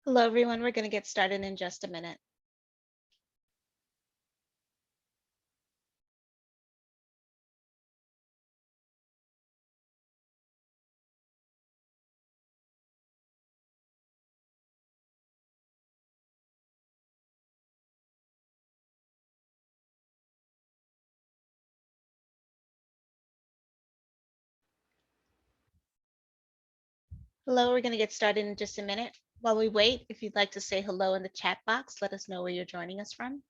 Hello, everyone. We're going to get started in just a minute. Hello, we're going to get started in just a minute. While we wait, if you'd like to say hello in the chat box, let us know where you're joining us from.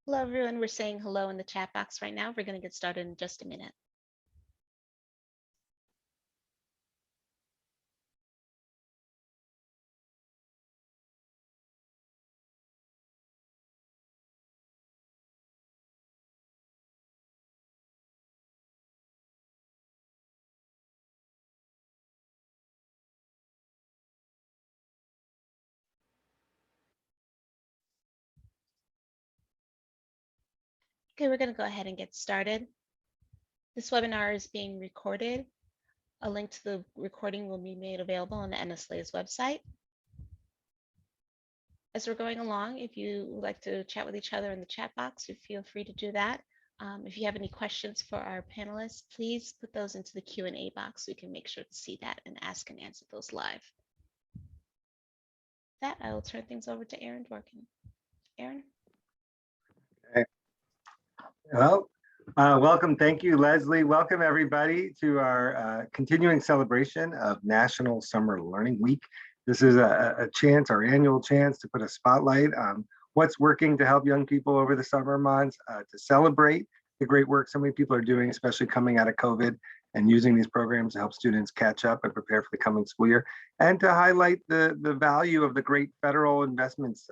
Hello, everyone. We're saying hello in the chat box right now. We're going to get started in just a minute. Okay, we're going to go ahead and get started. This webinar is being recorded. A link to the recording will be made available on the NSLA's website. As we're going along, if you would like to chat with each other in the chat box, you feel free to do that. If you have any questions for our panelists, please put those into the Q&A box so we can make sure to see that and ask and answer those live. With that, I will turn things over to Aaron Dworkin. Aaron? Okay. Well, welcome. Thank you, Leslie. Welcome, everybody, to our continuing celebration of National Summer Learning Week. This is a chance, our annual chance, to put a spotlight on what's working to help young people over the summer months, to celebrate the great work so many people are doing, especially coming out of COVID, and using these programs to help students catch up and prepare for the coming school year, and to highlight the value of the great federal investments,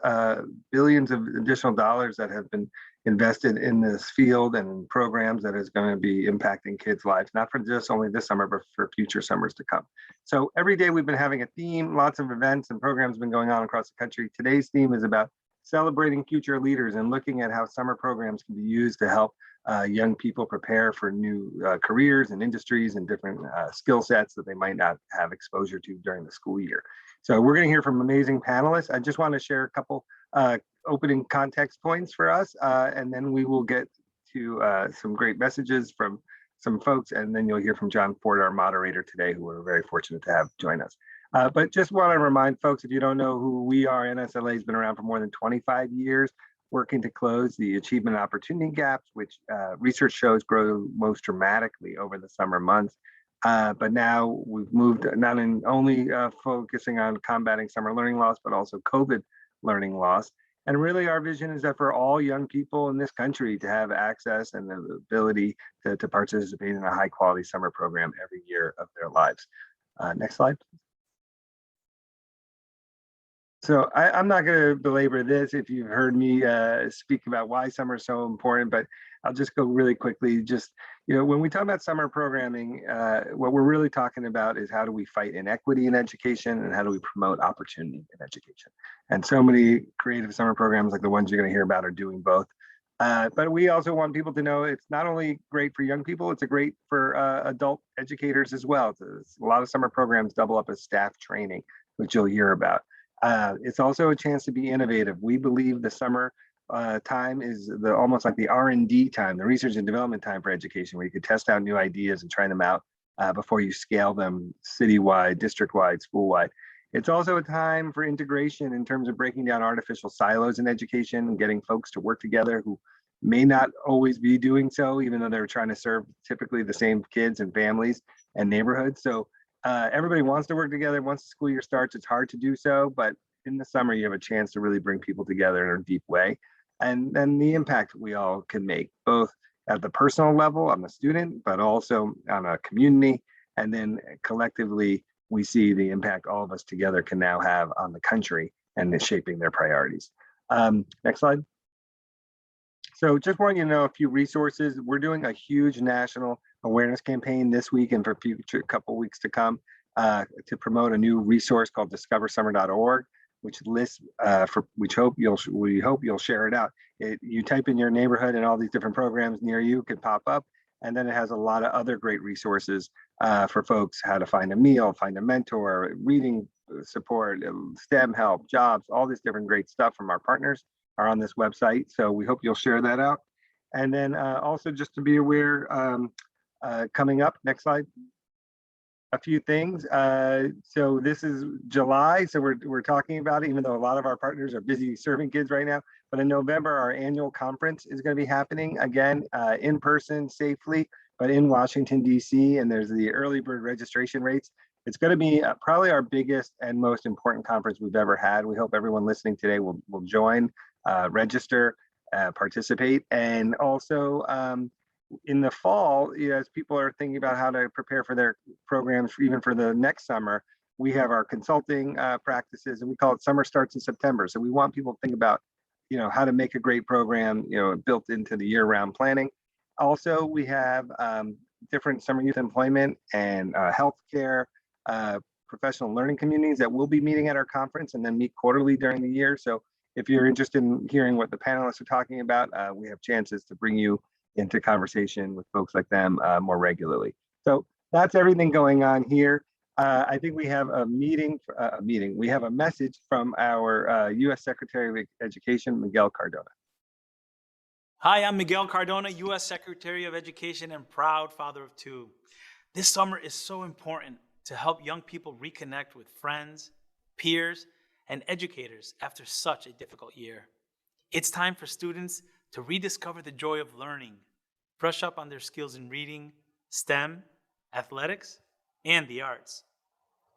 billions of additional dollars that have been invested in this field and programs that is going to be impacting kids' lives, not for just only this summer, but for future summers to come. So every day we've been having a theme, lots of events and programs have been going on across the country. Today's theme is about celebrating future leaders and looking at how summer programs can be used to help young people prepare for new careers and industries and different skill sets that they might not have exposure to during the school year. So we're going to hear from amazing panelists. I just want to share a couple opening context points for us, and then we will get to some great messages from some folks, and then you'll hear from John Ford, our moderator today, who we're very fortunate to have join us. But just want to remind folks, if you don't know who we are, NSLA has been around for more than 25 years, working to close the achievement opportunity gaps, which research shows grow most dramatically over the summer months. But now we've moved not only focusing on combating summer learning loss, but also COVID learning loss. And really our vision is that for all young people in this country to have access and the ability to participate in a high quality summer program every year of their lives. Next slide. So I'm not going to belabor this if you've heard me speak about why summer is so important, but I'll just go really quickly. Just, when we talk about summer programming, what we're really talking about is how do we fight inequity in education and how do we promote opportunity in education. And so many creative summer programs like the ones you're going to hear about are doing both. But we also want people to know it's not only great for young people, it's great for adult educators as well. A lot of summer programs double up as staff training, which you'll hear about. It's also a chance to be innovative. We believe the summer time is almost like the R&D time, the research and development time for education, where you could test out new ideas and try them out before you scale them citywide, district-wide, school-wide. It's also a time for integration in terms of breaking down artificial silos in education and getting folks to work together who may not always be doing so, even though they're trying to serve typically the same kids and families and neighborhoods. So everybody wants to work together. Once the school year starts, it's hard to do so, but in the summer, you have a chance to really bring people together in a deep way. And then the impact we all can make, both at the personal level on the student, but also on a community, and then collectively we see the impact all of us together can now have on the country and is shaping their priorities. Next slide. So just want you to know a few resources. We're doing a huge national awareness campaign this week and for future couple weeks to come to promote a new resource called discoversummer.org, which lists we hope you'll share it out. You type in your neighborhood and all these different programs near you could pop up, and then it has a lot of other great resources for folks: how to find a meal, find a mentor, reading support, STEM help, jobs, all this different great stuff from our partners are on this website. So we hope you'll share that out. And then also just to be aware, coming up, next slide, a few things. So this is July, so we're talking about it, even though a lot of our partners are busy serving kids right now. But in November, our annual conference is going to be happening again, in person, safely, but in Washington, D.C. And there's the early bird registration rates. It's going to be probably our biggest and most important conference we've ever had. We hope everyone listening today will join, register, participate. And also in the fall, as people are thinking about how to prepare for their programs, even for the next summer, we have our consulting practices, and we call it Summer Starts in September. So we want people to think about, how to make a great program, built into the year-round planning. Also, we have different summer youth employment and healthcare, professional learning communities that will be meeting at our conference and then meet quarterly during the year. So if you're interested in hearing what the panelists are talking about, we have chances to bring you into conversation with folks like them more regularly. So that's everything going on here. I think we have we have a message from our U.S. Secretary of Education, Miguel Cardona. Hi, I'm Miguel Cardona, U.S. Secretary of Education and proud father of two. This summer is so important to help young people reconnect with friends, peers, and educators after such a difficult year. It's time for students to rediscover the joy of learning, brush up on their skills in reading, STEM, athletics, and the arts.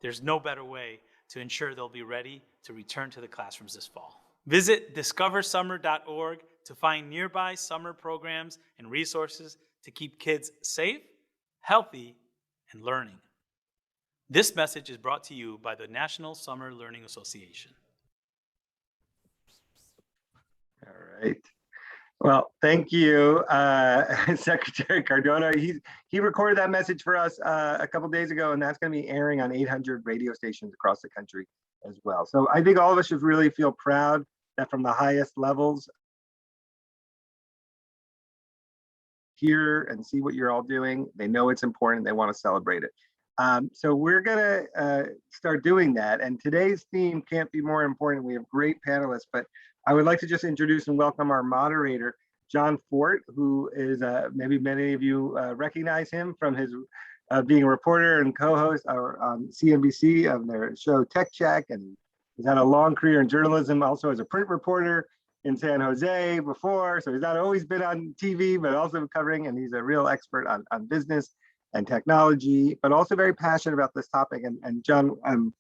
There's no better way to ensure they'll be ready to return to the classrooms this fall. Visit discoversummer.org to find nearby summer programs and resources to keep kids safe, healthy, and learning. This message is brought to you by the National Summer Learning Association. All right. Well, thank you, Secretary Cardona. He recorded that message for us a couple days ago, and that's going to be airing on 800 radio stations across the country as well. So I think all of us should really feel proud that from the highest levels hear and see what you're all doing. They know it's important. They want to celebrate it. So we're going to start doing that. And today's theme can't be more important. We have great panelists, but I would like to just introduce and welcome our moderator, John Fort, who is maybe many of you recognize him from his being a reporter and co-host on CNBC of their show Tech Check, and he's had a long career in journalism, also as a print reporter in San Jose before. So he's not always been on TV, but also covering, and he's a real expert on business and technology, but also very passionate about this topic. And John, I'm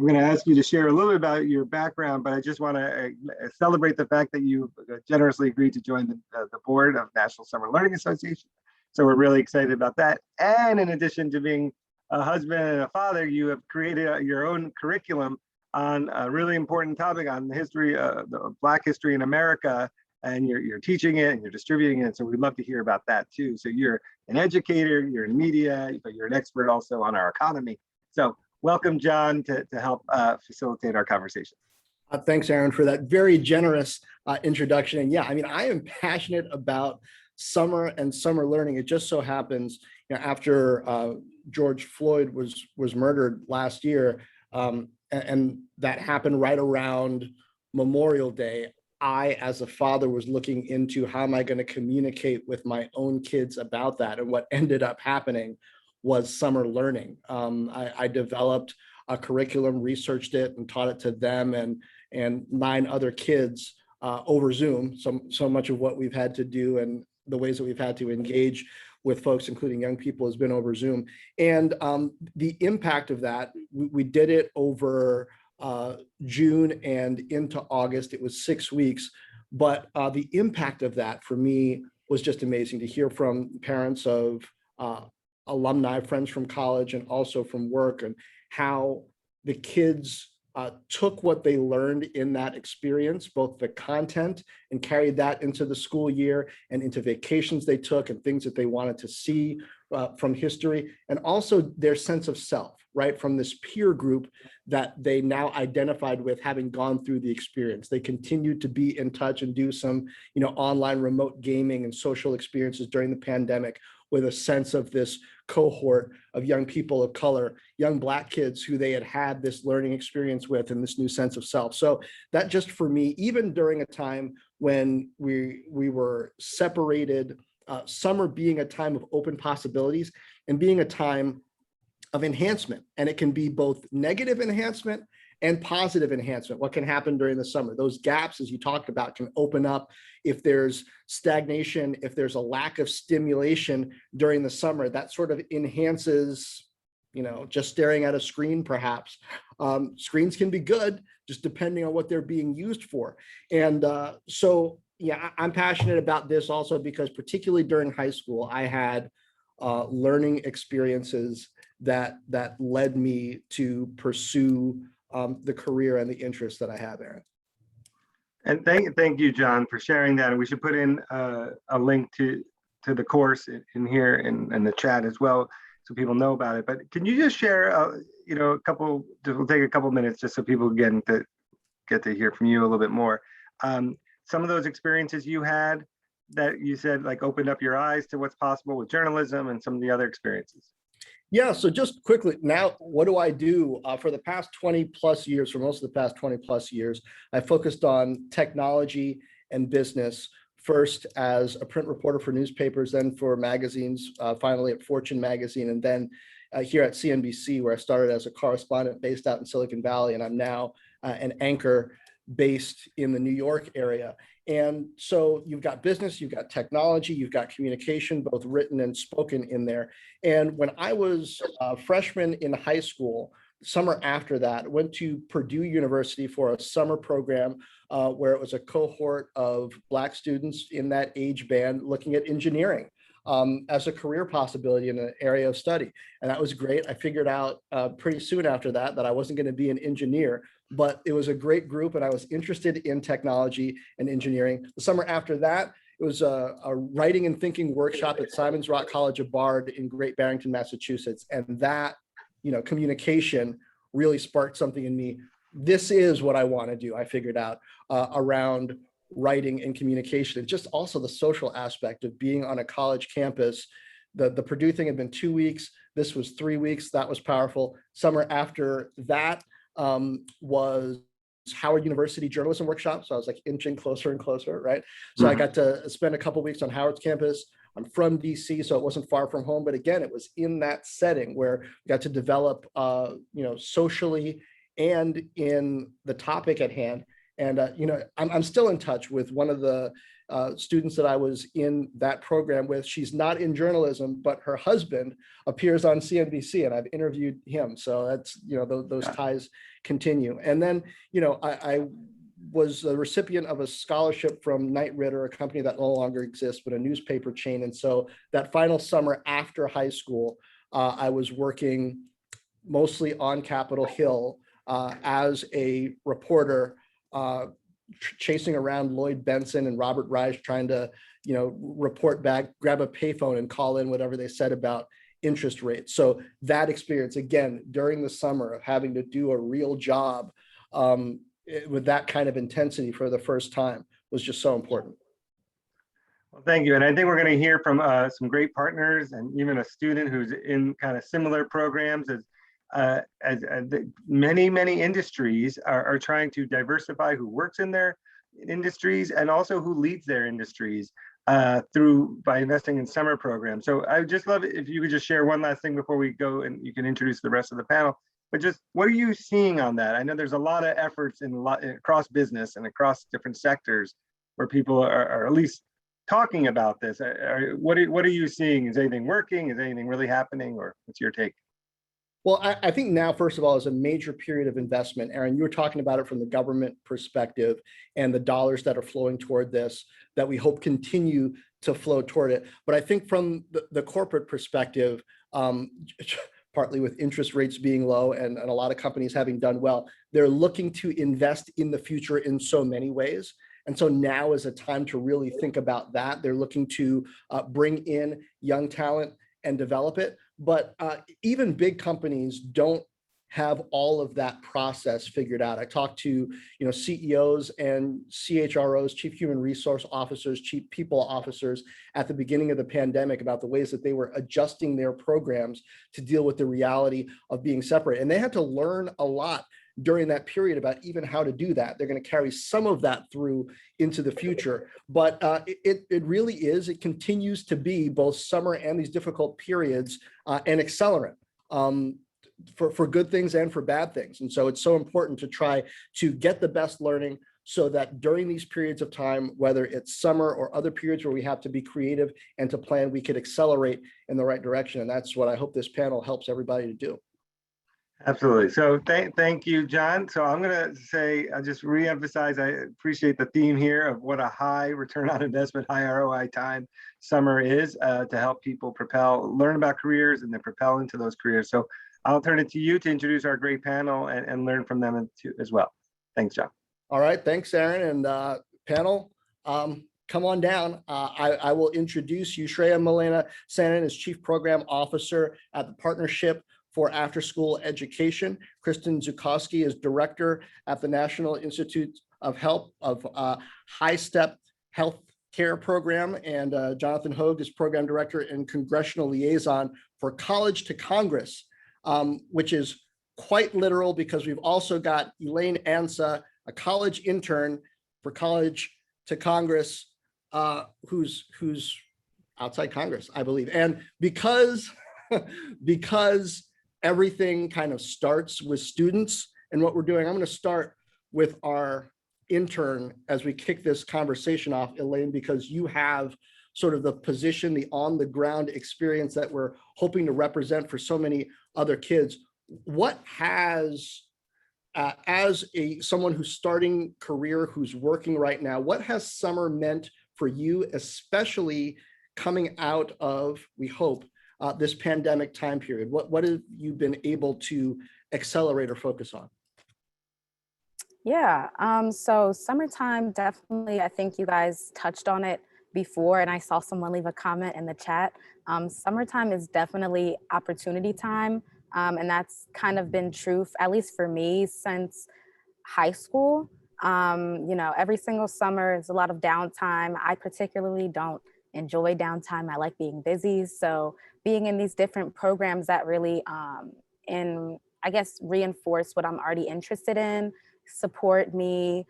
going to ask you to share a little bit about your background, but I just want to celebrate the fact that you generously agreed to join the board of National Summer Learning Association. So we're really excited about that. And in addition to being a husband and a father, you have created your own curriculum on a really important topic on the history of the Black history in America, and you're teaching it and you're distributing it. So we'd love to hear about that too. So you're an educator, you're in media, but you're an expert also on our economy. So welcome, John, to help facilitate our conversation. Thanks, Aaron, for that very generous introduction. And yeah, I mean, I am passionate about summer and summer learning. It just so happens, after George Floyd was murdered last year, and that happened right around Memorial Day, I, as a father, was looking into how am I going to communicate with my own kids about that. And what ended up happening was summer learning. I developed a curriculum, researched it, and taught it to them and 9 other kids over Zoom. So much of what we've had to do and the ways that we've had to engage with folks, including young people, has been over Zoom. And the impact of that, we did it over June and into August. It was 6 weeks, but the impact of that for me was just amazing to hear from parents of alumni, friends from college, and also from work, how the kids took what they learned in that experience, both the content, and carried that into the school year and into vacations they took and things that they wanted to see from history, and also their sense of self, right? From this peer group that they now identified with having gone through the experience. They continued to be in touch and do some, online remote gaming and social experiences during the pandemic with a sense of this cohort of young people of color, young Black kids who they had had this learning experience with and this new sense of self. So that just for me, even during a time when we were separated, summer being a time of open possibilities and being a time of enhancement. And it can be both negative enhancement and positive enhancement. What can happen during the summer? Those gaps, as you talked about, can open up if there's stagnation, if there's a lack of stimulation during the summer. That sort of enhances, just staring at a screen, perhaps. Screens can be good, just depending on what they're being used for. And so, yeah, I'm passionate about this also because particularly during high school, I had learning experiences that led me to pursue the career and the interests that I have, Aaron. And thank you, John, for sharing that. And we should put in a link to the course in here in the chat as well, so people know about it. But can you just share, a couple? We'll take a couple minutes just so people get to hear from you a little bit more. Some of those experiences you had that you said like opened up your eyes to what's possible with journalism, and some of the other experiences. Yeah, so just quickly, now what do I do? For the past 20 plus years, for most of the past 20 plus years, I focused on technology and business, first as a print reporter for newspapers, then for magazines, finally at Fortune magazine, and then here at CNBC, where I started as a correspondent based out in Silicon Valley, and I'm now an anchor based in the New York area. And so you've got business, you've got technology, you've got communication, both written and spoken in there. And when I was a freshman in high school, summer after that, I went to Purdue University for a summer program where it was a cohort of Black students in that age band looking at engineering as a career possibility in an area of study. And that was great. I figured out pretty soon after that I wasn't going to be an engineer, but it was a great group and I was interested in technology and engineering. The summer after that, it was a writing and thinking workshop at Simon's Rock College of Bard in Great Barrington, Massachusetts. And that, communication really sparked something in me. This is what I want to do, I figured out around writing and communication, and just also the social aspect of being on a college campus. The Purdue thing had been 2 weeks. This was 3 weeks. That was powerful. Summer after that was Howard University journalism workshop. So I was like inching closer and closer, right? So I got to spend a couple of weeks on Howard's campus. I'm from DC, so it wasn't far from home. But again, it was in that setting where we got to develop, socially and in the topic at hand. And, I'm still in touch with one of the students that I was in that program with. She's not in journalism, but her husband appears on CNBC and I've interviewed him. So that's, those ties continue. And then, I was a recipient of a scholarship from Knight Ridder, a company that no longer exists, but a newspaper chain. And so that final summer after high school, I was working mostly on Capitol Hill as a reporter, chasing around Lloyd Benson and Robert Reich, trying to, report back, grab a payphone and call in whatever they said about interest rates. So that experience, again, during the summer of having to do a real job with that kind of intensity for the first time was just so important. Well, thank you. And I think we're going to hear from some great partners and even a student who's in kind of similar programs as many industries are trying to diversify who works in their industries and also who leads their industries by investing in summer programs. So I would just love it if you could just share one last thing before we go and you can introduce the rest of the panel. But just what are you seeing on that? I know there's a lot of efforts across business and across different sectors where people are at least talking about this. What are you seeing? Is anything working? Is anything really happening? Or what's your take? Well, I think now, first of all, is a major period of investment. Aaron, you were talking about it from the government perspective and the dollars that are flowing toward this that we hope continue to flow toward it. But I think from the corporate perspective, partly with interest rates being low and a lot of companies having done well, they're looking to invest in the future in so many ways. And so now is a time to really think about that. They're looking to bring in young talent and develop it. But even big companies don't have all of that process figured out. I talked to CEOs and CHROs, chief human resource officers, chief people officers at the beginning of the pandemic about the ways that they were adjusting their programs to deal with the reality of being separate. And they had to learn a lot during that period about even how to do that. They're going to carry some of that through into the future, but it really is, it continues to be both summer and these difficult periods an accelerant. For good things and for bad things. And so it's so important to try to get the best learning so that during these periods of time, whether it's summer or other periods where we have to be creative and to plan, we could accelerate in the right direction. And that's what I hope this panel helps everybody to do. Absolutely. So thank you, John. So I'm going to say, I'll just reemphasize, I appreciate the theme here of what a high return on investment, high ROI time summer is to help people learn about careers and then propel into those careers. So I'll turn it to you to introduce our great panel and learn from them as well. Thanks, John. All right. Thanks, Aaron. And panel, come on down. I will introduce you. Shreya Milena Sanan is Chief Program Officer at the Partnership for After School Education. Kristen Zukowski is Director at the National Institute of Health of High Step Health Care Program. And Jonathan Hogue is Program Director and Congressional Liaison for College to Congress. Which is quite literal because we've also got Elaine Ansa, a college intern for College to Congress, who's outside Congress, I believe. And because everything kind of starts with students and what we're doing, I'm going to start with our intern as we kick this conversation off, Elaine, because you have sort of the position, the on the ground experience that we're hoping to represent for so many other kids. What has, as someone who's starting career, who's working right now, what has summer meant for you, especially coming out of, we hope, this pandemic time period? What have you been able to accelerate or focus on? Yeah, so summertime, definitely, I think you guys touched on it before, and I saw someone leave a comment in the chat. Summertime is definitely opportunity time. And that's kind of been true, at least for me, since high school. Every single summer is a lot of downtime. I particularly don't enjoy downtime. I like being busy. So being in these different programs that really, reinforce what I'm already interested in, support me,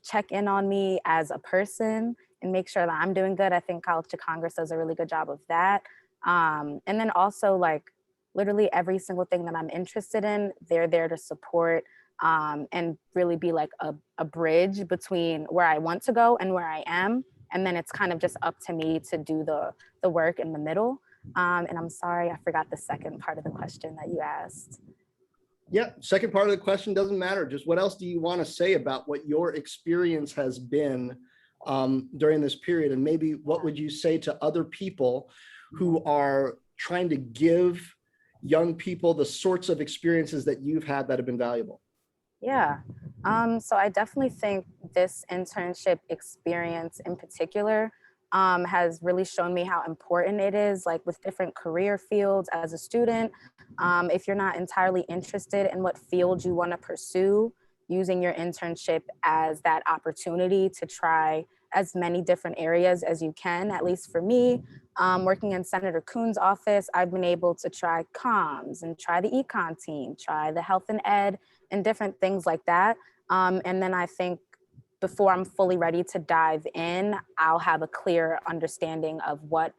check in on me as a person, and make sure that I'm doing good. I think College to Congress does a really good job of that. And then also literally every single thing that I'm interested in, they're there to support and really be like a bridge between where I want to go and where I am. And then it's kind of just up to me to do the work in the middle. And I'm sorry, I forgot the second part of the question that you asked. Yeah, second part of the question doesn't matter. Just what else do you want to say about what your experience has been during this period? And maybe what would you say to other people who are trying to give young people the sorts of experiences that you've had that have been valuable? Yeah, so I definitely think this internship experience in particular has really shown me how important it is, like with different career fields as a student. If you're not entirely interested in what field you want to pursue, using your internship as that opportunity to try as many different areas as you can. At least for me, working in Senator Kuhn's office, I've been able to try comms and try the econ team, try the health and ed and different things like that. And then I think before I'm fully ready to dive in, I'll have a clear understanding of what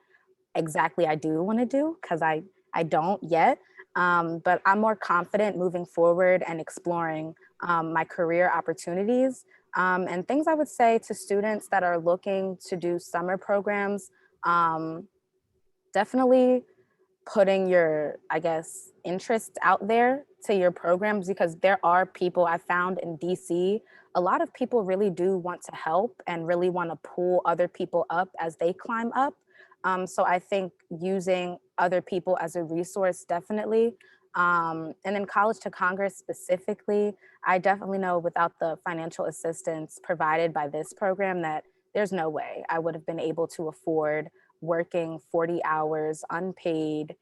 exactly I do want to do, because I don't yet. But I'm more confident moving forward and exploring my career opportunities. And things I would say to students that are looking to do summer programs, definitely putting your, interests out there to your programs, because there are people I found in DC, a lot of people really do want to help and really want to pull other people up as they climb up. So I think using other people as a resource, definitely. And then College to Congress specifically, I definitely know without the financial assistance provided by this program that there's no way I would have been able to afford working 40 hours unpaid,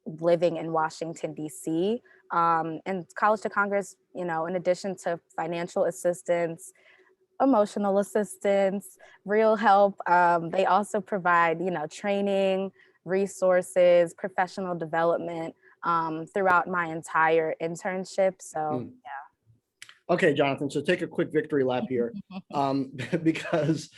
living in Washington, D.C. And College to Congress, you know, in addition to financial assistance, emotional assistance, real help, they also provide, you know, training, resources, professional development throughout my entire internship. So Okay, Jonathan, so take a quick victory lap here, because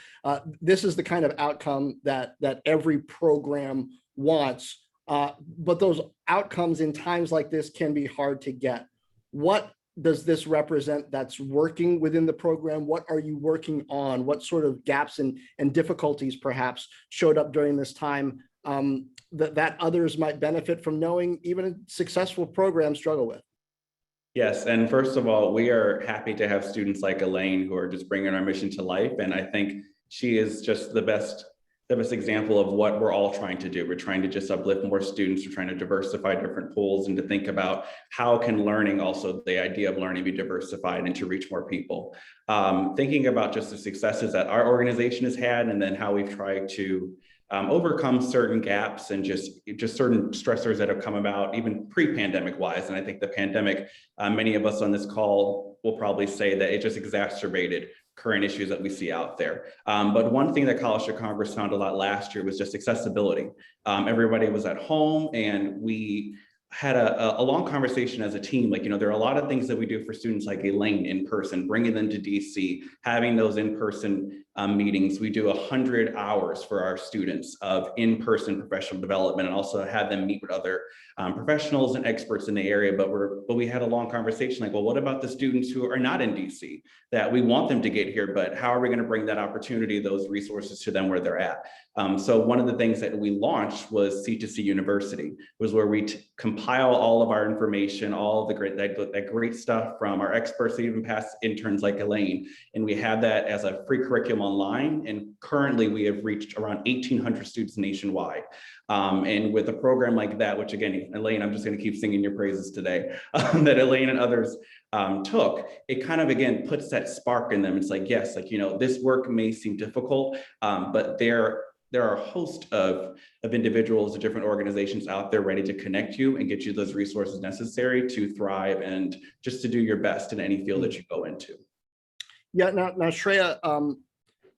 this is the kind of outcome that every program wants, but those outcomes in times like this can be hard to get. What does this represent that's working within the program? What are you working on? What sort of gaps and difficulties perhaps showed up during this time that others might benefit from knowing even a successful program struggle with? Yes, and first of all, we are happy to have students like Elaine who are just bringing our mission to life. And I think she is just the best example of what we're all trying to do. We're trying to just uplift more students. We're trying to diversify different pools and to think about how can learning, also the idea of learning, be diversified and to reach more people. Thinking about just the successes that our organization has had and then how we've tried to overcome certain gaps and just certain stressors that have come about even pre-pandemic wise. And I think the pandemic, many of us on this call will probably say that it just exacerbated current issues that we see out there. But one thing that College to Congress found a lot last year was just accessibility. Everybody was at home and we had a long conversation as a team. Like, you know, there are a lot of things that we do for students like Elaine in person, bringing them to DC, having those in-person meetings. We do 100 hours for our students of in-person professional development and also have them meet with other professionals and experts in the area. But we had a long conversation like, well, what about the students who are not in DC that we want them to get here, but how are we going to bring that opportunity, those resources to them where they're at? So one of the things that we launched was C2C University, was where we compile all of our information, all of the that great stuff from our experts, even past interns like Elaine, and we have that as a free curriculum online. And currently we have reached around 1,800 students nationwide. And with a program like that, which again, Elaine, I'm just going to keep singing your praises today, that Elaine and others took, it kind of, again, puts that spark in them. It's like, yes, like, you know, this work may seem difficult, but there are a host of individuals and different organizations out there ready to connect you and get you those resources necessary to thrive and just to do your best in any field that you go into. Yeah, now Shreya,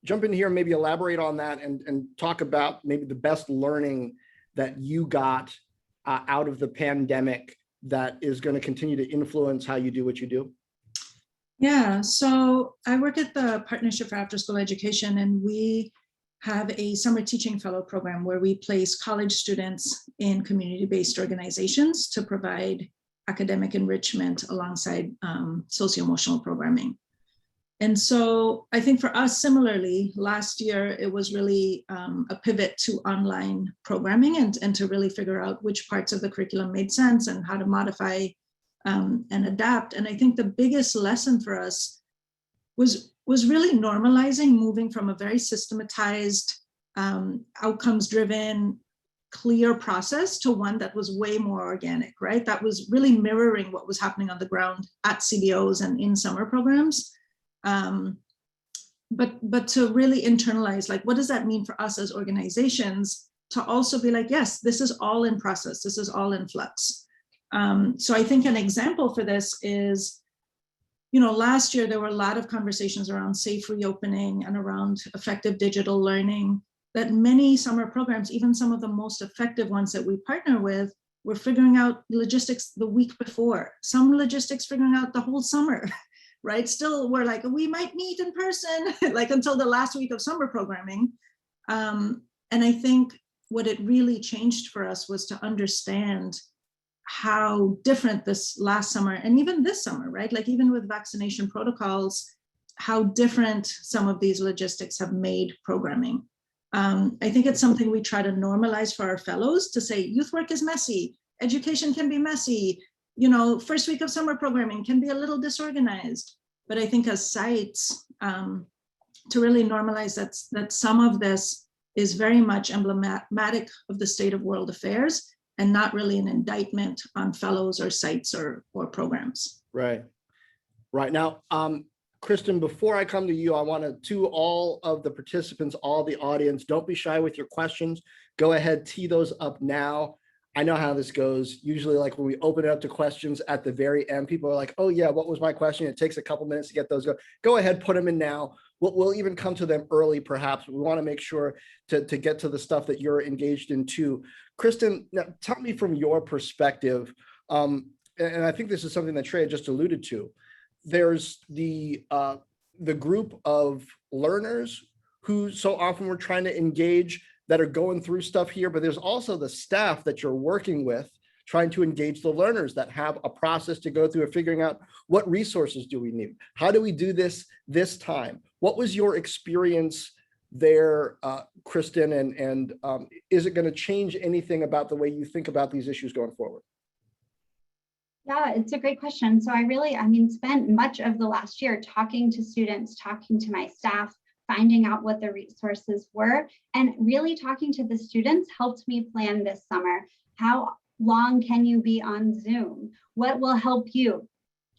jump in here, maybe elaborate on that and talk about maybe the best learning that you got out of the pandemic that is going to continue to influence how you do what you do. Yeah, so I work at the Partnership for After School Education, and we have a summer teaching fellow program where we place college students in community-based organizations to provide academic enrichment alongside socio-emotional programming. And so I think for us, similarly, last year, it was really a pivot to online programming and to really figure out which parts of the curriculum made sense and how to modify and adapt. And I think the biggest lesson for us was really normalizing moving from a very systematized, outcomes-driven, clear process to one that was way more organic, right? That was really mirroring what was happening on the ground at CBOs and in summer programs. But to really internalize, like, what does that mean for us as organizations to also be like, yes, this is all in process, this is all in flux. So I think an example for this is, you know, last year there were a lot of conversations around safe reopening and around effective digital learning that many summer programs, even some of the most effective ones that we partner with, were figuring out logistics the week before, some logistics figuring out the whole summer. Right? Still, we're like, we might meet in person, like until the last week of summer programming. And I think what it really changed for us was to understand how different this last summer and even this summer, right? Like even with vaccination protocols, how different some of these logistics have made programming. I think it's something we try to normalize for our fellows to say, youth work is messy, education can be messy, you know, first week of summer programming can be a little disorganized, but I think as sites, to really normalize that some of this is very much emblematic of the state of world affairs and not really an indictment on fellows or sites or programs. Right. Right. Now, Kristen, before I come to you, I want to all of the participants, all the audience, don't be shy with your questions. Go ahead, tee those up now. I know how this goes. Usually, like when we open it up to questions at the very end, people are like, oh yeah, what was my question? It takes a couple minutes to get those. Go ahead, put them in now. We'll even come to them early, perhaps. We want to make sure to get to the stuff that you're engaged in too. Kristen, now tell me from your perspective, and I think this is something that Treya just alluded to. There's the group of learners who so often we're trying to engage that are going through stuff here, but there's also the staff that you're working with trying to engage the learners that have a process to go through of figuring out what resources do we need? How do we do this time? What was your experience there, Kristen, and is it going to change anything about the way you think about these issues going forward? Yeah, it's a great question. So I spent much of the last year talking to students, talking to my staff, finding out what the resources were, and really talking to the students helped me plan this summer. How long can you be on Zoom? What will help you?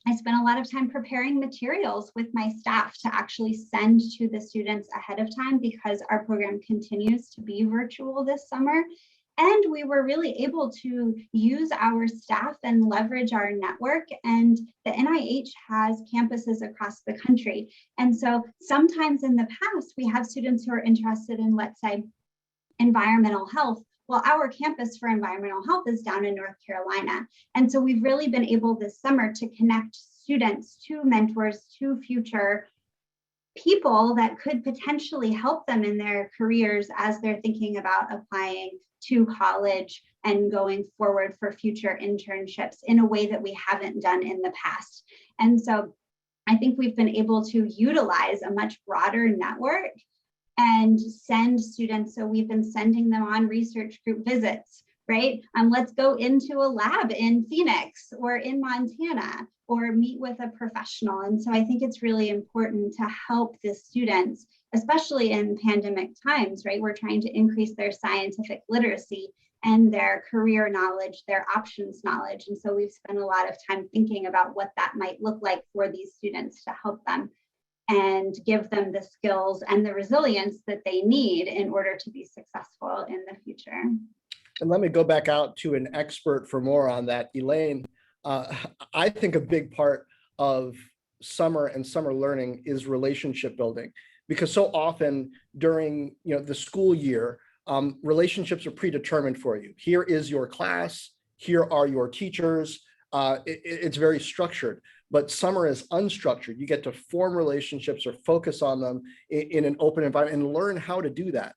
I spent a lot of time preparing materials with my staff to actually send to the students ahead of time because our program continues to be virtual this summer. And we were really able to use our staff and leverage our network. And the NIH has campuses across the country. And so sometimes in the past, we have students who are interested in, let's say, environmental health. Well, our campus for environmental health is down in North Carolina. And so we've really been able this summer to connect students to mentors, to future people that could potentially help them in their careers as they're thinking about applying to college and going forward for future internships in a way that we haven't done in the past. And so I think we've been able to utilize a much broader network and send students. So we've been sending them on research group visits, right? Let's go into a lab in Phoenix or in Montana or meet with a professional. And so I think it's really important to help the students, especially in pandemic times, right? We're trying to increase their scientific literacy and their career knowledge, their options knowledge. And so we've spent a lot of time thinking about what that might look like for these students to help them and give them the skills and the resilience that they need in order to be successful in the future. And let me go back out to an expert for more on that. Elaine, I think a big part of summer and summer learning is relationship building, because so often during the school year, relationships are predetermined for you. Here is your class, here are your teachers. It's very structured, but summer is unstructured. You get to form relationships or focus on them in an open environment and learn how to do that.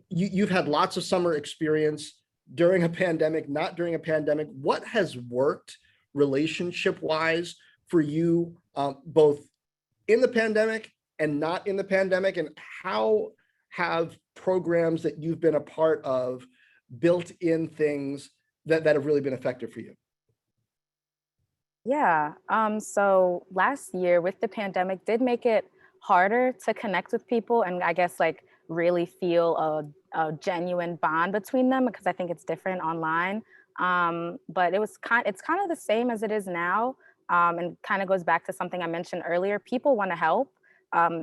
You've had lots of summer experience during a pandemic, not during a pandemic. What has worked relationship-wise for you, both in the pandemic and not in the pandemic? And how have programs that you've been a part of built in things that have really been effective for you? Yeah, so last year with the pandemic did make it harder to connect with people and I guess like really feel a genuine bond between them, because I think it's different online. But it's kind of the same as it is now, and kind of goes back to something I mentioned earlier. People want to help,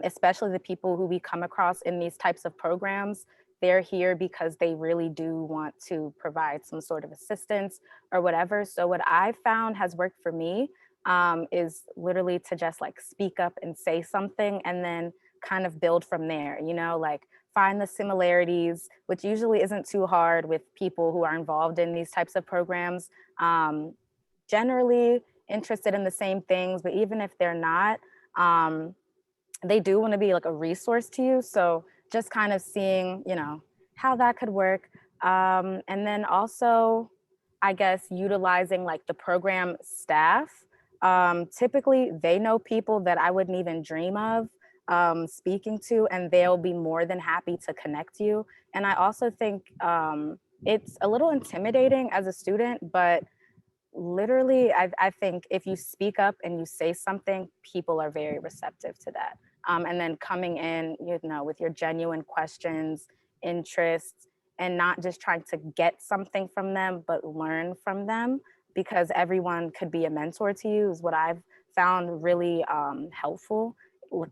especially the people who we come across in these types of programs. They're here because they really do want to provide some sort of assistance or whatever. So what I found has worked for me is literally to just like speak up and say something and then kind of build from there, like find the similarities, which usually isn't too hard with people who are involved in these types of programs, generally interested in the same things, but even if they're not, they do want to be like a resource to you. So just kind of seeing, how that could work. And then also, I guess, utilizing like the program staff. Typically, they know people that I wouldn't even dream of speaking to, and they'll be more than happy to connect you. And I also think it's a little intimidating as a student, but literally, I think if you speak up and you say something, people are very receptive to that. And then coming in, with your genuine questions interests, and not just trying to get something from them, but learn from them, because everyone could be a mentor to you is what I've found really helpful.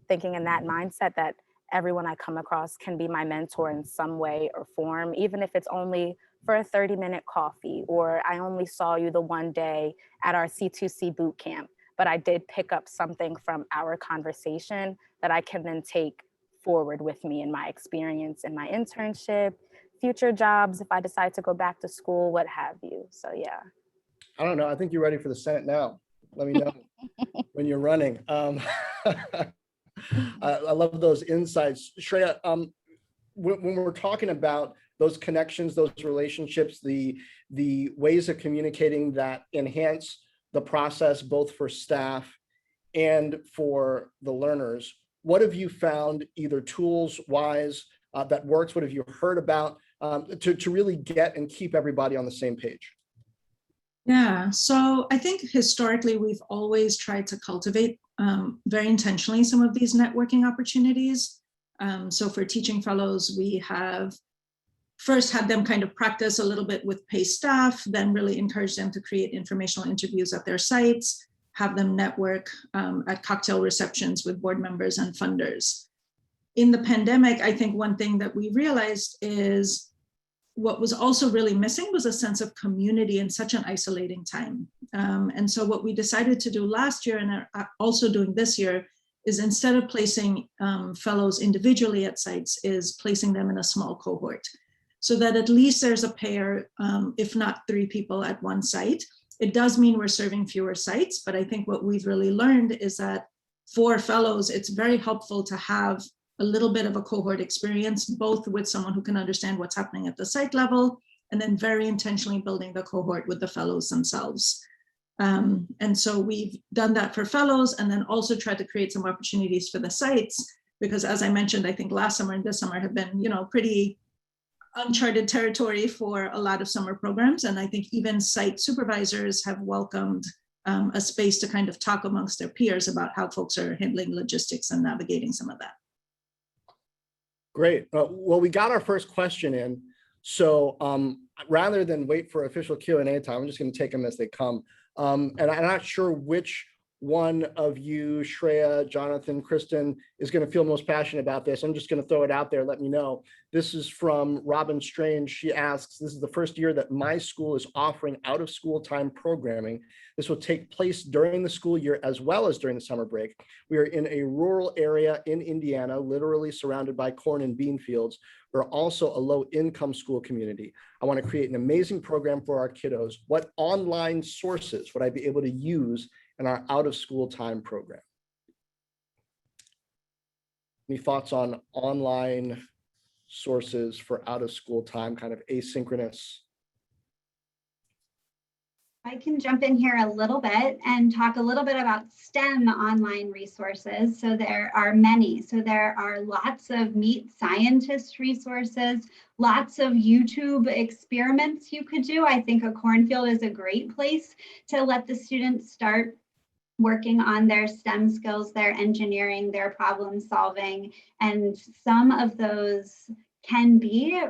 Thinking in that mindset that everyone I come across can be my mentor in some way or form, even if it's only for a 30-minute coffee, or I only saw you the one day at our C2C boot camp, but I did pick up something from our conversation that I can then take forward with me in my experience in my internship, future jobs, if I decide to go back to school, what have you. So yeah. I don't know. I think you're ready for the Senate now. Let me know when you're running. I love those insights. Shreya, when we're talking about those connections, those relationships, the ways of communicating that enhance the process, both for staff and for the learners, what have you found, either tools wise, that works? What have you heard about to really get and keep everybody on the same page? Yeah, so I think historically we've always tried to cultivate very intentionally some of these networking opportunities. So for teaching fellows, we have first had them kind of practice a little bit with paid staff, then really encourage them to create informational interviews at their sites, have them network at cocktail receptions with board members and funders. In the pandemic, I think one thing that we realized is what was also really missing was a sense of community in such an isolating time. And so what we decided to do last year and are also doing this year is, instead of placing fellows individually at sites, is placing them in a small cohort, so that at least there's a pair, if not 3 people at one site. It does mean we're serving fewer sites, but I think what we've really learned is that for fellows, it's very helpful to have a little bit of a cohort experience, both with someone who can understand what's happening at the site level, and then very intentionally building the cohort with the fellows themselves. And so we've done that for fellows, and then also tried to create some opportunities for the sites, because as I mentioned, I think last summer and this summer have been, pretty uncharted territory for a lot of summer programs. And I think even site supervisors have welcomed a space to kind of talk amongst their peers about how folks are handling logistics and navigating some of that. Great. Well, we got our first question in. So rather than wait for official Q&A time, I'm just going to take them as they come. And I'm not sure which one of you, Shreya, Jonathan, Kristen, is going to feel most passionate about this. I'm just going to throw it out there. Let me know. This is from Robin Strange. She asks, this is the first year that my school is offering out of school time programming. This will take place during the school year as well as during the summer break. We are in a rural area in Indiana, literally surrounded by corn and bean fields. We're also a low income school community. I want to create an amazing program for our kiddos. What online sources would I be able to use in our out of school time program? Any thoughts on online sources for out of school time, kind of asynchronous? I can jump in here a little bit and talk a little bit about STEM online resources. So there are many. So there are lots of Meet Scientist resources, lots of YouTube experiments you could do. I think a cornfield is a great place to let the students start working on their STEM skills, their engineering, their problem solving. And some of those can be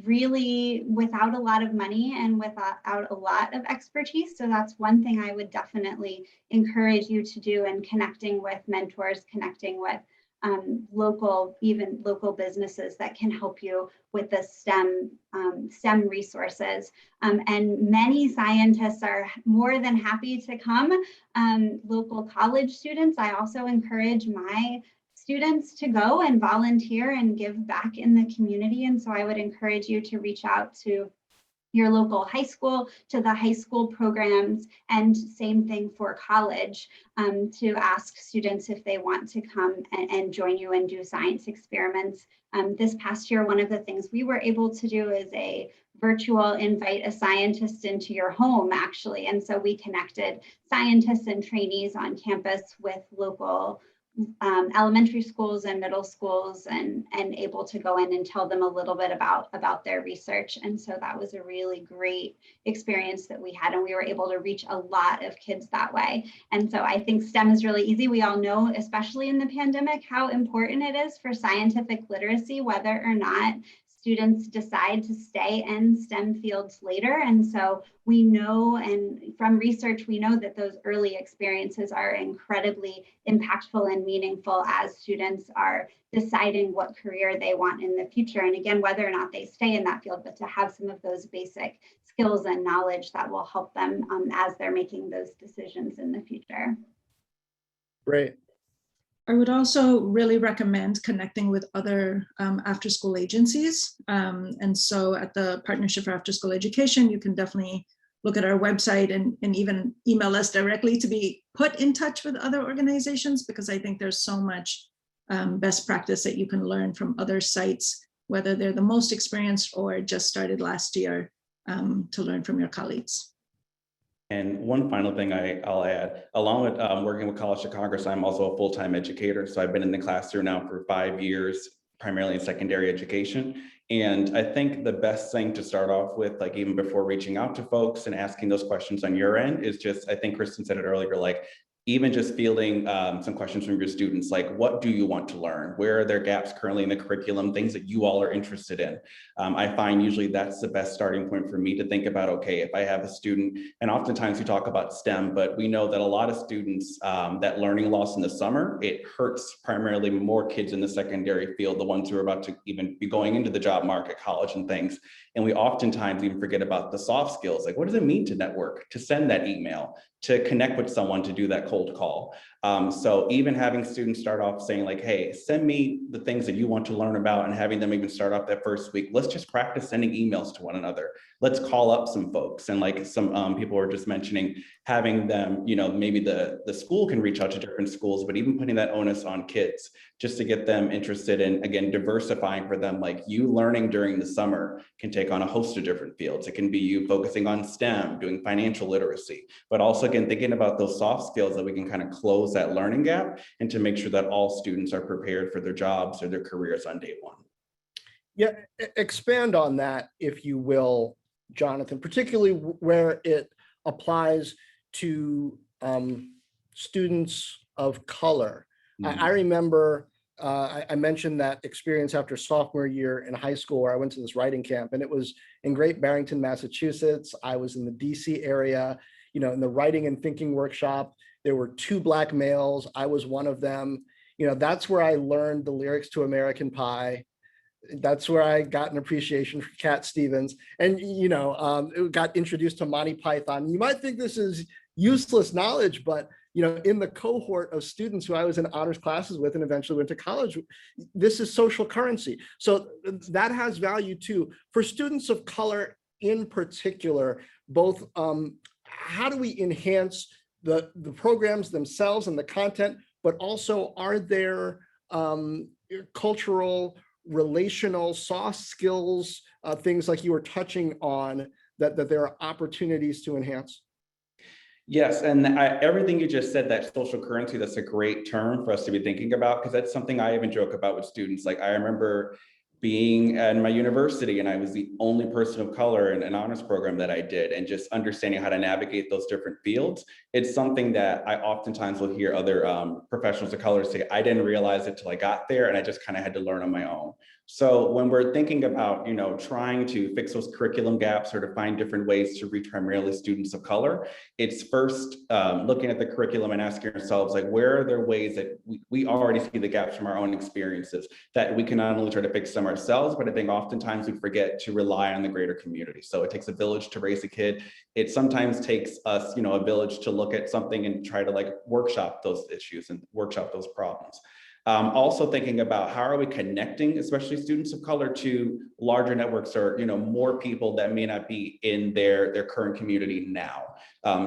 really without a lot of money and without a lot of expertise. So that's one thing I would definitely encourage you to do, and connecting with mentors, connecting with local businesses that can help you with the STEM resources. And many scientists are more than happy to come. Local college students, I also encourage my students to go and volunteer and give back in the community. And so I would encourage you to reach out to your local high school, to the high school programs, and same thing for college, to ask students if they want to come and join you and do science experiments. This past year, one of the things we were able to do is a virtual invite a scientist into your home, actually. And so we connected scientists and trainees on campus with local elementary schools and middle schools, and able to go in and tell them a little bit about their research. And so that was a really great experience that we had, and we were able to reach a lot of kids that way. And so I think STEM is really easy. We all know, especially in the pandemic, how important it is for scientific literacy, whether or not students decide to stay in STEM fields later. And so we know, and from research, we know that those early experiences are incredibly impactful and meaningful as students are deciding what career they want in the future. And again, whether or not they stay in that field, but to have some of those basic skills and knowledge that will help them as they're making those decisions in the future. Great. I would also really recommend connecting with other after-school agencies. And so at the Partnership for After School Education, you can definitely look at our website and even email us directly to be put in touch with other organizations, because I think there's so much best practice that you can learn from other sites, whether they're the most experienced or just started last year, to learn from your colleagues. And one final thing I'll add, along with working with College of Congress, I'm also a full-time educator. So I've been in the classroom now for 5 years, primarily in secondary education. And I think the best thing to start off with, like even before reaching out to folks and asking those questions on your end, is just, I think Kristen said it earlier, like even just fielding some questions from your students, like what do you want to learn? Where are there gaps currently in the curriculum, things that you all are interested in? I find usually that's the best starting point for me to think about, okay, if I have a student, and oftentimes we talk about STEM, but we know that a lot of students, that learning loss in the summer, it hurts primarily more kids in the secondary field, the ones who are about to even be going into the job market, college and things. And we oftentimes even forget about the soft skills, like what does it mean to network, to send that email, to connect with someone, to do that cold call. So even having students start off saying like, hey, send me the things that you want to learn about, and having them even start off that first week, let's just practice sending emails to one another. Let's call up some folks. And like some people were just mentioning, having them, you know, maybe the school can reach out to different schools, but even putting that onus on kids just to get them interested in, again, diversifying for them. Like you learning during the summer can take on a host of different fields. It can be you focusing on STEM, doing financial literacy, but also again, thinking about those soft skills that we can kind of close that learning gap and to make sure that all students are prepared for their jobs or their careers on day one. Yeah, expand on that, if you will, Jonathan, particularly where it applies to students of color. I remember I mentioned that experience after sophomore year in high school where I went to this writing camp, and it was in Great Barrington, Massachusetts. I was in the DC area, you know, in the writing and thinking workshop. There were 2 Black males. I was one of them. You know, that's where I learned the lyrics to American Pie. That's where I got an appreciation for Cat Stevens, and you know, got introduced to Monty Python. You might think this is useless knowledge, but you know, in the cohort of students who I was in honors classes with and eventually went to college, this is social currency. So that has value too. For students of color in particular, both how do we enhance the programs themselves and the content, but also are there cultural, relational, soft skills, things like you were touching on, that there are opportunities to enhance? Yes, and everything you just said, that social currency, that's a great term for us to be thinking about, because that's something I even joke about with students. Like I remember being at my university and I was the only person of color in an honors program that I did, and just understanding how to navigate those different fields. It's something that I oftentimes will hear other professionals of color say, I didn't realize it till I got there, and I just kind of had to learn on my own. So when we're thinking about, you know, trying to fix those curriculum gaps or to find different ways to reach primarily students of color, it's first looking at the curriculum and asking ourselves, like, where are there ways that we already see the gaps from our own experiences that we can not only try to fix them ourselves, but I think oftentimes we forget to rely on the greater community. So it takes a village to raise a kid. It sometimes takes us, you know, a village to look at something and try to like workshop those issues and workshop those problems. Also thinking about how are we connecting, especially students of color, to larger networks or, you know, more people that may not be in their current community now.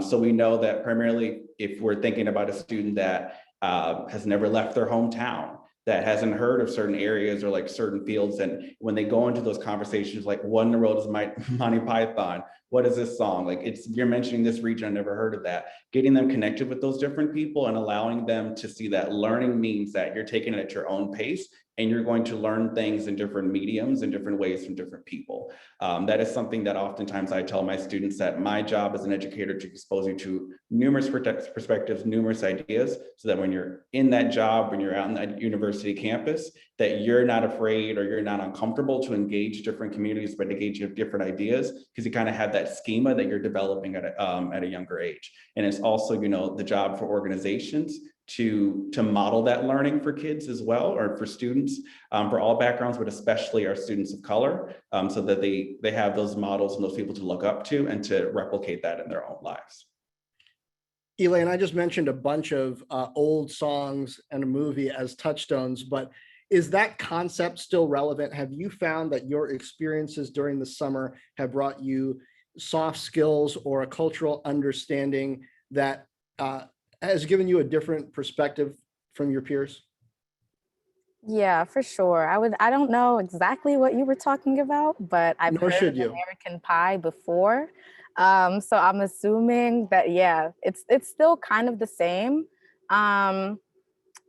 So we know that primarily if we're thinking about a student that has never left their hometown, that hasn't heard of certain areas or like certain fields, and when they go into those conversations, like what in the world is Monty Python? What is this song? Like you're mentioning this region, I never heard of that. Getting them connected with those different people and allowing them to see that learning means that you're taking it at your own pace and you're going to learn things in different mediums and different ways from different people. That is something that oftentimes I tell my students, that my job as an educator to expose you to numerous perspectives, numerous ideas, so that when you're in that job, when you're out on that university campus, that you're not afraid or you're not uncomfortable to engage different communities, but engage different ideas, because you kind of have that schema that you're developing at a younger age. And it's also, you know, the job for organizations to model that learning for kids as well, or for students, for all backgrounds, but especially our students of color, so that they have those models and those people to look up to and to replicate that in their own lives. Elaine, I just mentioned a bunch of old songs and a movie as touchstones, but is that concept still relevant? Have you found that your experiences during the summer have brought you soft skills or a cultural understanding that has given you a different perspective from your peers? Yeah, for sure. I don't know exactly what you were talking about, but I've Nor heard should of you. American Pie before. So I'm assuming that, yeah, it's still kind of the same.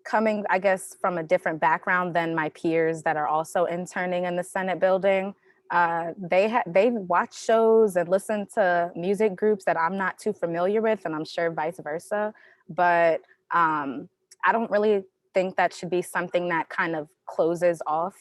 Coming, I guess, from a different background than my peers that are also interning in the Senate building. They watch shows and listen to music groups that I'm not too familiar with, and I'm sure vice versa. But I don't really think that should be something that kind of closes off,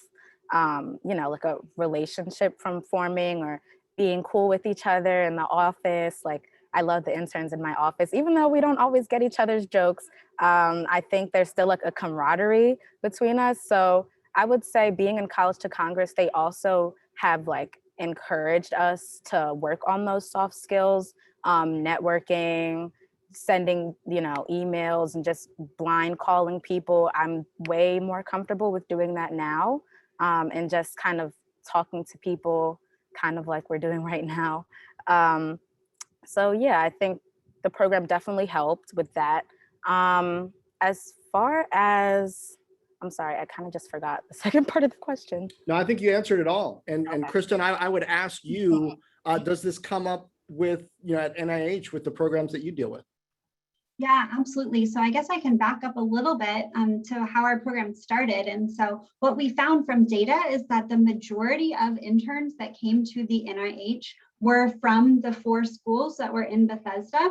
you know, like a relationship from forming or being cool with each other in the office. Like, I love the interns in my office, even though we don't always get each other's jokes. I think there's still like a camaraderie between us. So I would say, being in College to Congress, they also have like encouraged us to work on those soft skills, networking, sending, you know, emails, and just blind calling people. I'm way more comfortable with doing that now, and just kind of talking to people kind of like we're doing right now. So yeah, I think the program definitely helped with that. As far as, I'm sorry, I kind of just forgot the second part of the question. No, I think you answered it all. And Kristen, I would ask you, does this come up with, you know, at NIH with the programs that you deal with? Yeah, absolutely. So I guess I can back up a little bit to how our program started. And so what we found from data is that the majority of interns that came to the NIH were from the 4 schools that were in Bethesda.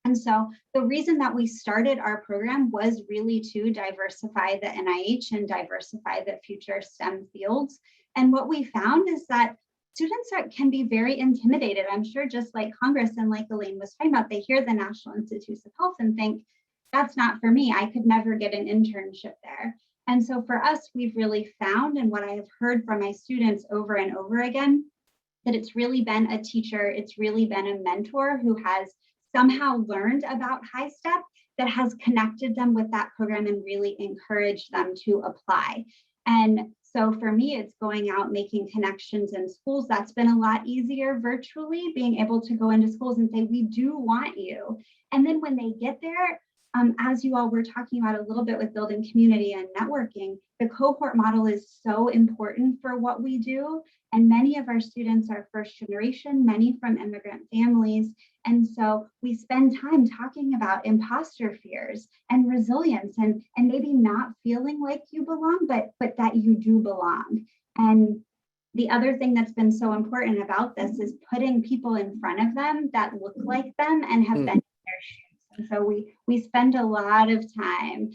And so the reason that we started our program was really to diversify the NIH and diversify the future STEM fields. And what we found is that students can be very intimidated. I'm sure, just like Congress and like Elaine was talking about, they hear the National Institutes of Health and think, that's not for me. I could never get an internship there. And so for us, we've really found, and what I have heard from my students over and over again, that it's really been a teacher, it's really been a mentor who has somehow learned about High Step, that has connected them with that program and really encouraged them to apply. And so for me, it's going out, making connections in schools. That's been a lot easier virtually, being able to go into schools and say, we do want you. And then when they get there, as you all were talking about a little bit with building community and networking, the cohort model is so important for what we do. And many of our students are first generation, many from immigrant families. And so we spend time talking about imposter fears and resilience, and maybe not feeling like you belong, but that you do belong. And the other thing that's been so important about this is putting people in front of them that look like them and have been in their shoes. And so we spend a lot of time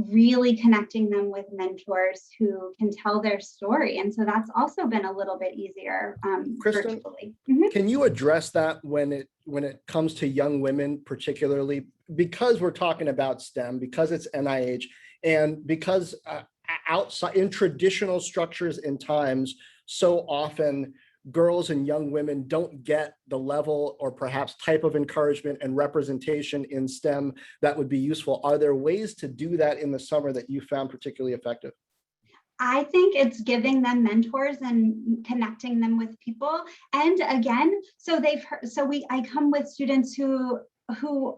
really connecting them with mentors who can tell their story. And so that's also been a little bit easier Kristen, virtually. Can you address that when it comes to young women, particularly because we're talking about STEM, because it's NIH, and because outside in traditional structures and times, so often girls and young women don't get the level or perhaps type of encouragement and representation in STEM that would be useful. Are there ways to do that in the summer that you found particularly effective? I think it's giving them mentors and connecting them with people. And again, so they've heard, I come with students who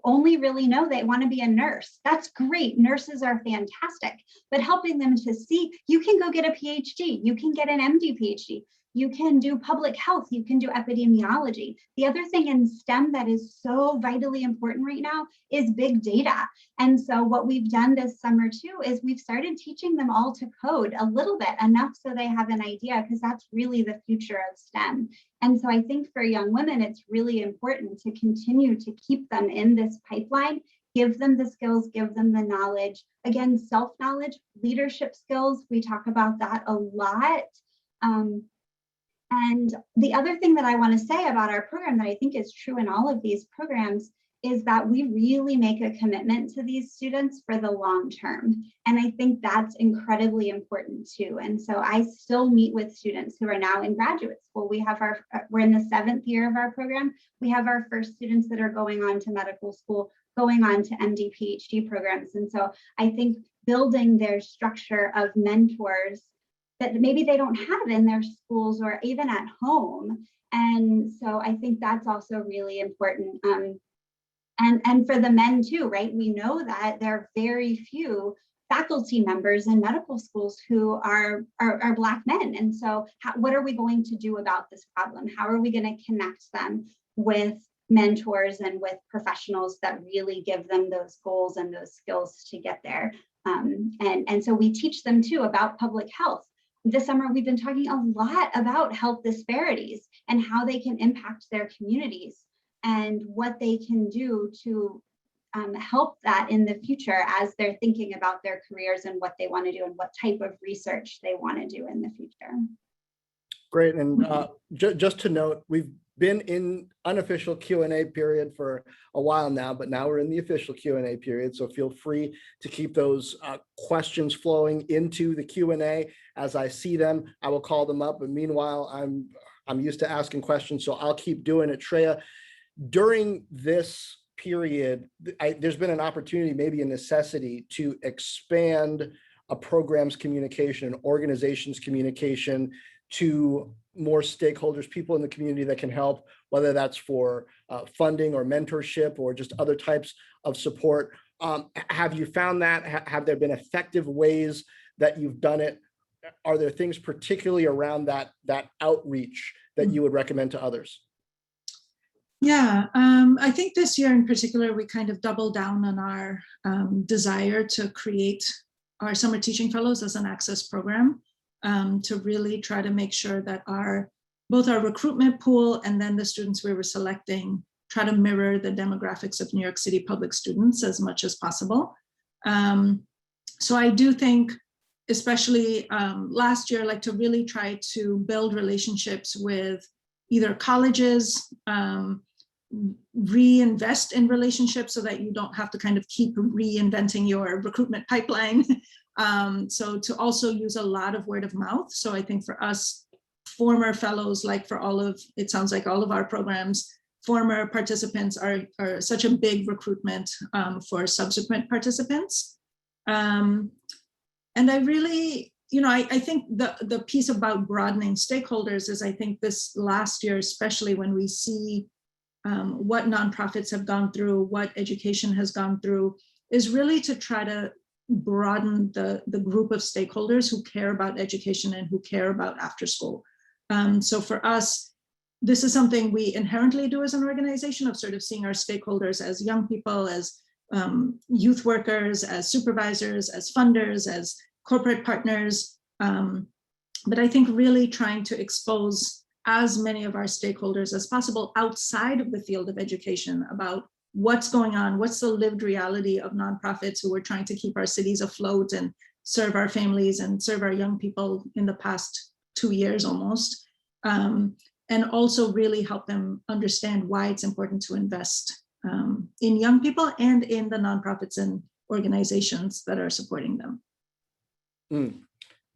only really know they want to be a nurse. That's great. Nurses are fantastic, but helping them to see, you can go get a PhD, you can get an MD PhD. You can do public health, you can do epidemiology. The other thing in STEM that is so vitally important right now is big data. And so what we've done this summer too is we've started teaching them all to code a little bit, enough so they have an idea, because that's really the future of STEM. And so I think for young women, it's really important to continue to keep them in this pipeline, give them the skills, give them the knowledge. Again, self-knowledge, leadership skills, we talk about that a lot. And the other thing that I want to say about our program that I think is true in all of these programs is that we really make a commitment to these students for the long term. And I think that's incredibly important too. And so I still meet with students who are now in graduate school. We're in the 7th year of our program. We have our first students that are going on to medical school, going on to MD, PhD programs. And so I think building their structure of mentors that maybe they don't have in their schools or even at home. And so I think that's also really important. And for the men too, right? We know that there are very few faculty members in medical schools who are Black men. And so what are we going to do about this problem? How are we going to connect them with mentors and with professionals that really give them those goals and those skills to get there? And so we teach them too about public health. This summer, we've been talking a lot about health disparities and how they can impact their communities and what they can do to help that in the future as they're thinking about their careers and what they want to do and what type of research they want to do in the future. Great. And just to note, we've been in unofficial Q&A period for a while now, but now we're in the official Q&A period. So feel free to keep those questions flowing into the Q&A. As I see them, I will call them up. But meanwhile, I'm used to asking questions, so I'll keep doing it. Shreya, during this period, there's been an opportunity, maybe a necessity, to expand a program's communication, an organization's communication to more stakeholders, people in the community that can help, whether that's for funding or mentorship or just other types of support. Have you found that? Have there been effective ways that you've done it? Are there things particularly around that outreach that you would recommend to others? Yeah, I think this year in particular, we kind of doubled down on our desire to create our summer teaching fellows as an access program, to really try to make sure that both our recruitment pool and then the students we were selecting try to mirror the demographics of New York City public students as much as possible. So I do think, especially last year, like to really try to build relationships with either colleges, reinvest in relationships so that you don't have to kind of keep reinventing your recruitment pipeline. So to also use a lot of word of mouth. So I think for us, former fellows, like for it sounds like all of our programs, former participants are such a big recruitment for subsequent participants. And I really, I think the piece about broadening stakeholders is, I think this last year, especially when we see what nonprofits have gone through, what education has gone through, is really to try to broaden the group of stakeholders who care about education and who care about after school. So for us, this is something we inherently do as an organization, of sort of seeing our stakeholders as young people, as youth workers, as supervisors, as funders, as corporate partners. But I think really trying to expose as many of our stakeholders as possible outside of the field of education about what's going on, what's the lived reality of nonprofits who are trying to keep our cities afloat and serve our families and serve our young people in the past 2 years almost. And also really help them understand why it's important to invest in young people and in the nonprofits and organizations that are supporting them.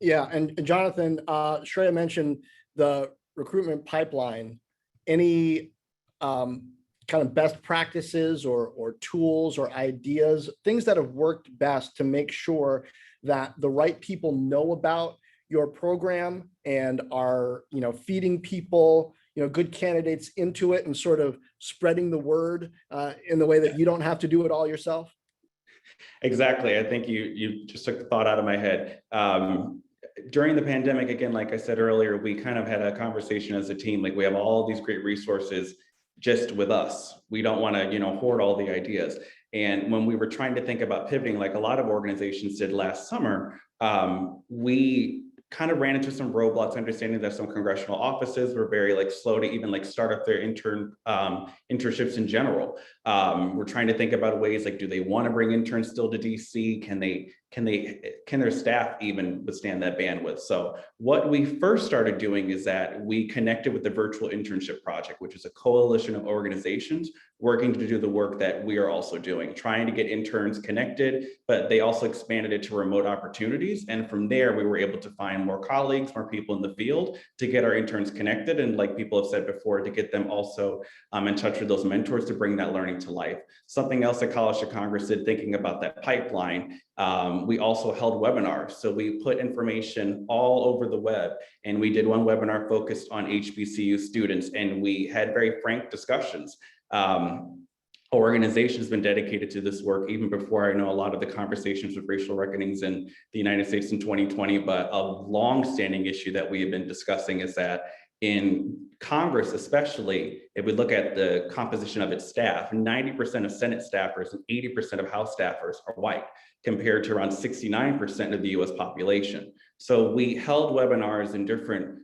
Yeah, and Jonathan, Shreya mentioned the recruitment pipeline. Any kind of best practices or tools or ideas, things that have worked best to make sure that the right people know about your program and are, feeding people, good candidates into it and sort of spreading the word in the way that you don't have to do it all yourself? Exactly. I think you just took the thought out of my head. during the pandemic, again, like I said earlier, we kind of had a conversation as a team, like we have all these great resources just with us. We don't want to, hoard all the ideas. And when we were trying to think about pivoting, like a lot of organizations did last summer, we kind of ran into some roadblocks, understanding that some congressional offices were very slow to even start up their internships in general. We're trying to think about ways do they want to bring interns still to DC? Can their staff even withstand that bandwidth? So what we first started doing is that we connected with the Virtual Internship Project, which is a coalition of organizations working to do the work that we are also doing, trying to get interns connected, but they also expanded it to remote opportunities. And from there, we were able to find more colleagues, more people in the field to get our interns connected. And like people have said before, to get them also in touch with those mentors to bring that learning to life. Something else that College to Congress did, thinking about that pipeline, we also held webinars. So we put information all over the web, and we did one webinar focused on HBCU students, and we had very frank discussions. Organization has been dedicated to this work even before I know a lot of the conversations with racial reckonings in the United States in 2020, but a long-standing issue that we have been discussing is that in Congress, especially, if we look at the composition of its staff, 90% of Senate staffers and 80% of House staffers are white, compared to around 69% of the US population. So we held webinars in different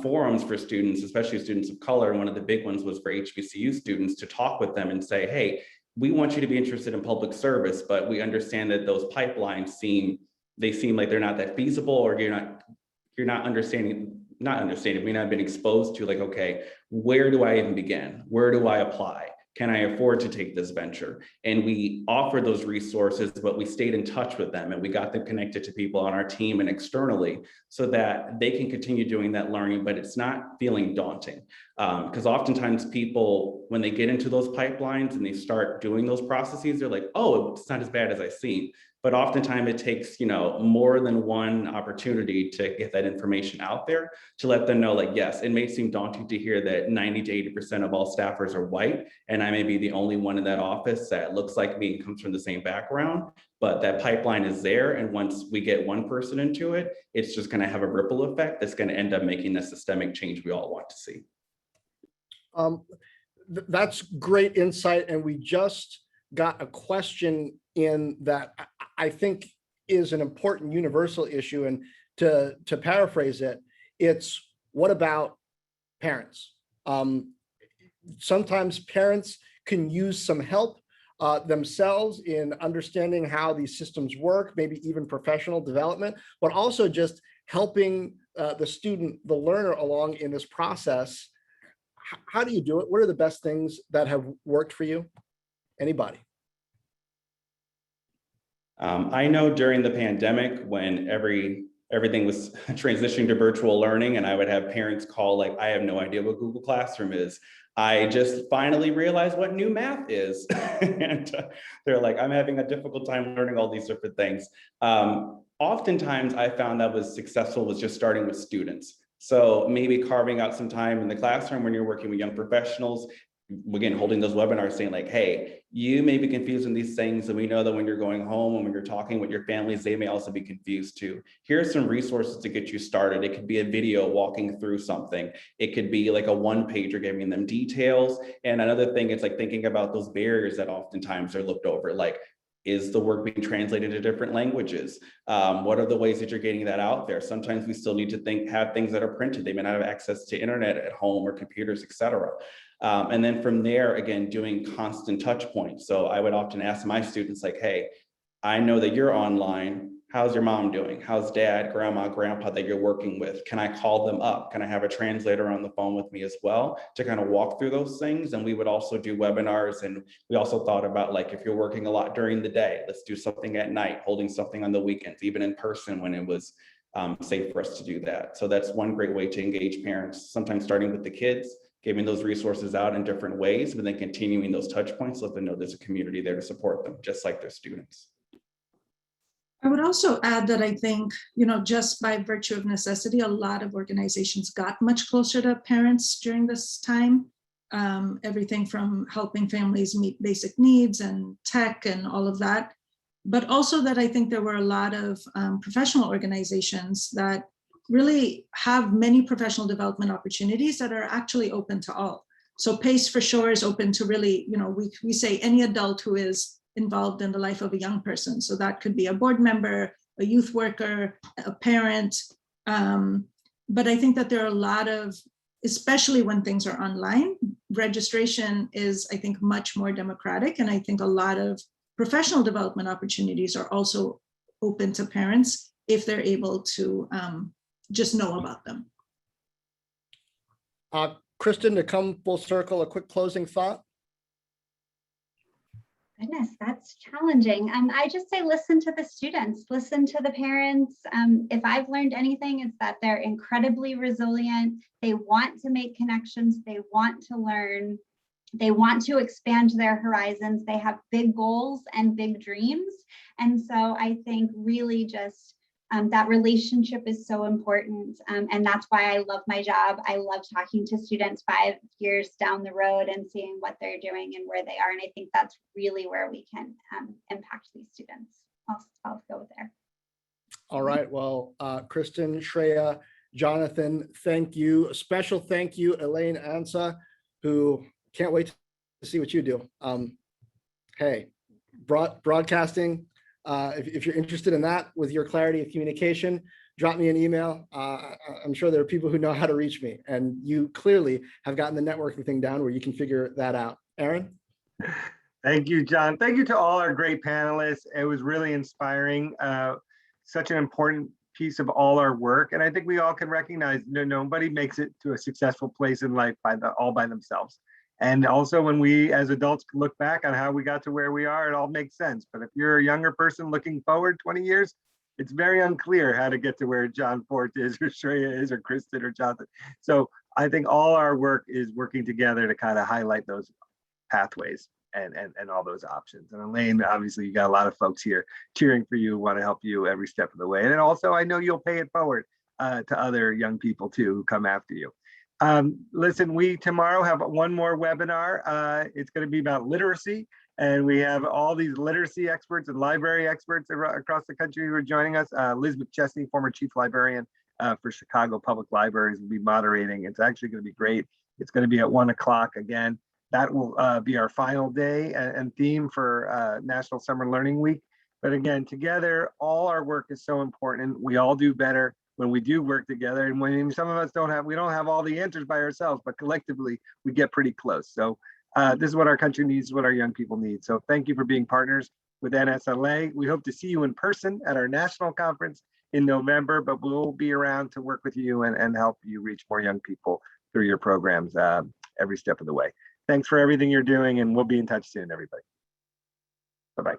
forums for students, especially students of color. And one of the big ones was for HBCU students, to talk with them and say, hey, we want you to be interested in public service, but we understand that those pipelines seem like they're not that feasible, or you're not understanding, we not been exposed to okay, where do I even begin? Where do I apply? Can I afford to take this venture? And we offered those resources, but we stayed in touch with them, and we got them connected to people on our team and externally so that they can continue doing that learning, but it's not feeling daunting. Because oftentimes people, when they get into those pipelines and they start doing those processes, they're like, oh, it's not as bad as I seem. But oftentimes it takes, more than one opportunity to get that information out there, to let them know, yes, it may seem daunting to hear that 90 to 80% of all staffers are white, and I may be the only one in that office that looks like me and comes from the same background, but that pipeline is there. And once we get one person into it, it's just going to have a ripple effect that's going to end up making the systemic change we all want to see. That's great insight. And we just got a question in that I think is an important universal issue. And to paraphrase it, it's what about parents? Sometimes parents can use some help themselves in understanding how these systems work, maybe even professional development, but also just helping the student, the learner along in this process. How do you do it? What are the best things that have worked for you? Anybody? I know during the pandemic, when everything was transitioning to virtual learning, and I would have parents call I have no idea what Google Classroom is. I just finally realized what new math is. And they're like, I'm having a difficult time learning all these different things. Oftentimes I found that was successful was just starting with students. So maybe carving out some time in the classroom when you're working with young professionals, again, holding those webinars saying hey, you may be confused in these things. And we know that when you're going home and when you're talking with your families, they may also be confused too. Here's some resources to get you started. It could be a video walking through something. It could be a one-pager giving them details. And another thing, it's thinking about those barriers that oftentimes are looked over. Is the work being translated to different languages? What are the ways that you're getting that out there? Sometimes we still need to have things that are printed. They may not have access to internet at home or computers, et cetera. And then from there, again, doing constant touch points. So I would often ask my students hey, I know that you're online. How's your mom doing? How's dad, grandma, grandpa that you're working with? Can I call them up? Can I have a translator on the phone with me as well to kind of walk through those things? And we would also do webinars. And we also thought about if you're working a lot during the day, let's do something at night, holding something on the weekends, even in person when it was safe for us to do that. So that's one great way to engage parents, sometimes starting with the kids, giving those resources out in different ways, but then continuing those touch points, let them know there's a community there to support them, just like their students. I would also add that I think, just by virtue of necessity, a lot of organizations got much closer to parents during this time. Everything from helping families meet basic needs and tech and all of that. but also that I think there were a lot of professional organizations that really have many professional development opportunities that are actually open to all. So PACE for sure is open to really, we say any adult who is involved in the life of a young person. So that could be a board member, a youth worker, a parent. But I think that there are a lot of, especially when things are online, registration is, I think, much more democratic. And I think a lot of professional development opportunities are also open to parents if they're able to just know about them. Kristen, to come full circle, a quick closing thought. Goodness, that's challenging. I just say listen to the students, listen to the parents. If I've learned anything, it's that they're incredibly resilient. They want to make connections. They want to learn. They want to expand their horizons. They have big goals and big dreams. And so I think really just that relationship is so important. And that's why I love my job. I love talking to students 5 years down the road and seeing what they're doing and where they are. And I think that's really where we can impact these students. I'll go there. All right. Well, Kristen, Shreya, Jonathan, thank you. A special thank you, Elaine Ansa, who can't wait to see what you do. Hey, broadcasting. If you're interested in that with your clarity of communication, drop me an email. I'm sure there are people who know how to reach me, and you clearly have gotten the networking thing down where you can figure that out. Aaron? Thank you, John. Thank you to all our great panelists. It was really inspiring. Such an important piece of all our work. And I think we all can recognize nobody makes it to a successful place in life all by themselves. And also when we as adults look back on how we got to where we are, it all makes sense. But if you're a younger person looking forward 20 years, it's very unclear how to get to where John Fort is or Shreya is or Kristen or Jonathan. So I think all our work is working together to kind of highlight those pathways and all those options. And Elaine, obviously you got a lot of folks here cheering for you, want to help you every step of the way. And also I know you'll pay it forward to other young people too who come after you. Listen, we tomorrow have one more webinar. It's going to be about literacy, and we have all these literacy experts and library experts across the country who are joining us. Liz McChesney, former chief librarian for Chicago Public Libraries, will be moderating. It's actually going to be great. It's going to be at 1 o'clock again. That will be our final day and theme for National Summer Learning Week. But again, together, all our work is so important. We all do better when we do work together, and when some of us we don't have all the answers by ourselves, but collectively we get pretty close. So this is what our country needs, what our young people need. So thank you for being partners with NSLA. We hope to see you in person at our national conference in November, but we'll be around to work with you and help you reach more young people through your programs every step of the way. Thanks for everything you're doing, and we'll be in touch soon, everybody. Bye-bye.